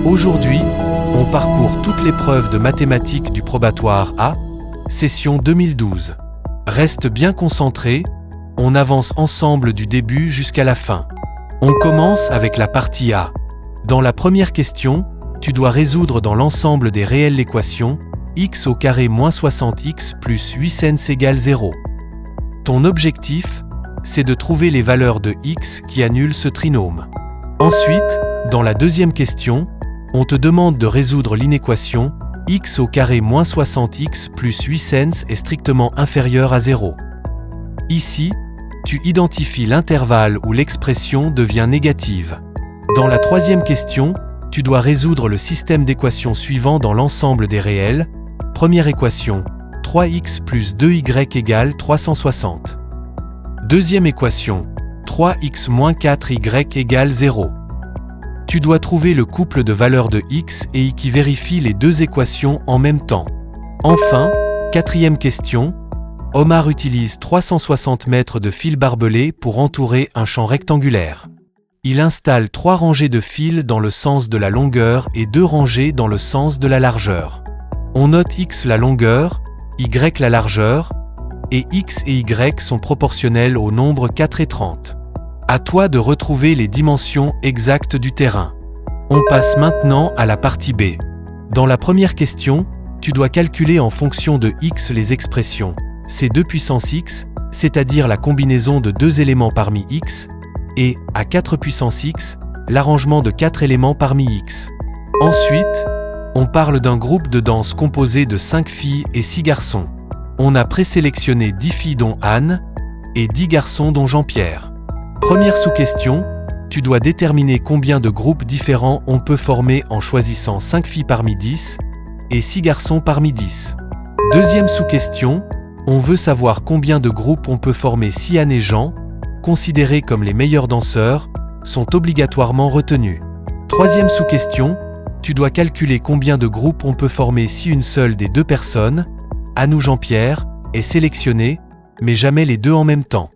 Aujourd'hui, on parcourt toutes les preuves de mathématiques du probatoire A, session 2012. Reste bien concentré, on avance ensemble du début jusqu'à la fin. On commence avec la partie A. Dans la première question, tu dois résoudre dans l'ensemble des réels l'équation x au carré moins 60x plus 8 égale 0. Ton objectif, c'est de trouver les valeurs de x qui annulent ce trinôme. Ensuite, dans la deuxième question, on te demande de résoudre l'inéquation x au carré moins 60x plus 8 est strictement inférieur à 0. Ici, tu identifies l'intervalle où l'expression devient négative. Dans la troisième question, tu dois résoudre le système d'équations suivant dans l'ensemble des réels. Première équation, 3x plus 2y égale 360. Deuxième équation, 3x moins 4y égale 0. Tu dois trouver le couple de valeurs de x et y qui vérifie les deux équations en même temps. Enfin, quatrième question, Omar utilise 360 mètres de fil barbelé pour entourer un champ rectangulaire. Il installe 3 rangées de fils dans le sens de la longueur et 2 rangées dans le sens de la largeur. On note x la longueur, y la largeur, et x et y sont proportionnels aux nombres 4 et 30. À toi de retrouver les dimensions exactes du terrain. On passe maintenant à la partie B. Dans la première question, tu dois calculer en fonction de x les expressions C2 puissance x, c'est-à-dire la combinaison de 2 éléments parmi x, et à 4 puissance x, l'arrangement de 4 éléments parmi x. Ensuite, on parle d'un groupe de danse composé de 5 filles et 6 garçons. On a présélectionné 10 filles dont Anne, et 10 garçons dont Jean-Pierre. Première sous-question, tu dois déterminer combien de groupes différents on peut former en choisissant 5 filles parmi 10, et 6 garçons parmi 10. Deuxième sous-question, on veut savoir combien de groupes on peut former si Anne et Jean, considérés comme les meilleurs danseurs, sont obligatoirement retenus. Troisième sous-question, tu dois calculer combien de groupes on peut former si une seule des deux personnes, Anne ou Jean-Pierre, est sélectionnée, mais jamais les deux en même temps.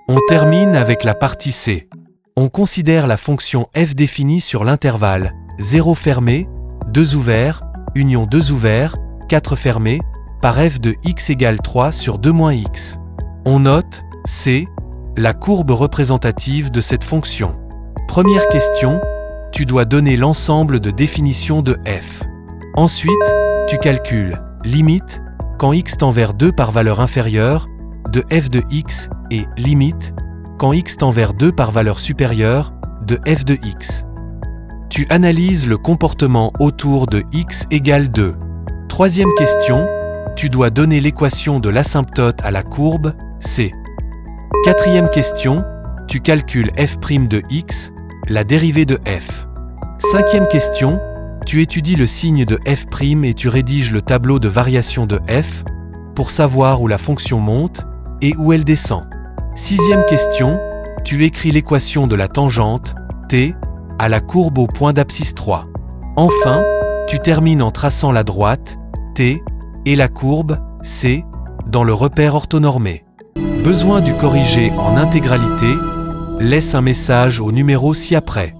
On termine avec la partie C. On considère la fonction f définie sur l'intervalle 0 fermé, 2 ouverts, union 2 ouverts, 4 fermés, par f de x égale 3 sur 2 moins x. On note, C, la courbe représentative de cette fonction. Première question, tu dois donner l'ensemble de définitions de f. Ensuite, tu calcules limite, quand x tend vers 2 par valeur inférieure, de f de x et limite, quand x tend vers 2 par valeur supérieure, de f de x. Tu analyses le comportement autour de x égale 2. Troisième question, tu dois donner l'équation de l'asymptote à la courbe C. Quatrième question, tu calcules f' de x, la dérivée de f. Cinquième question, tu étudies le signe de f' et tu rédiges le tableau de variation de f pour savoir où la fonction monte et où elle descend. Sixième question, tu écris l'équation de la tangente t à la courbe au point d'abscisse 3. Enfin, tu termines en traçant la droite t et la courbe c dans le repère orthonormé. Besoin du corriger en intégralité? Laisse un message au numéro ci-après.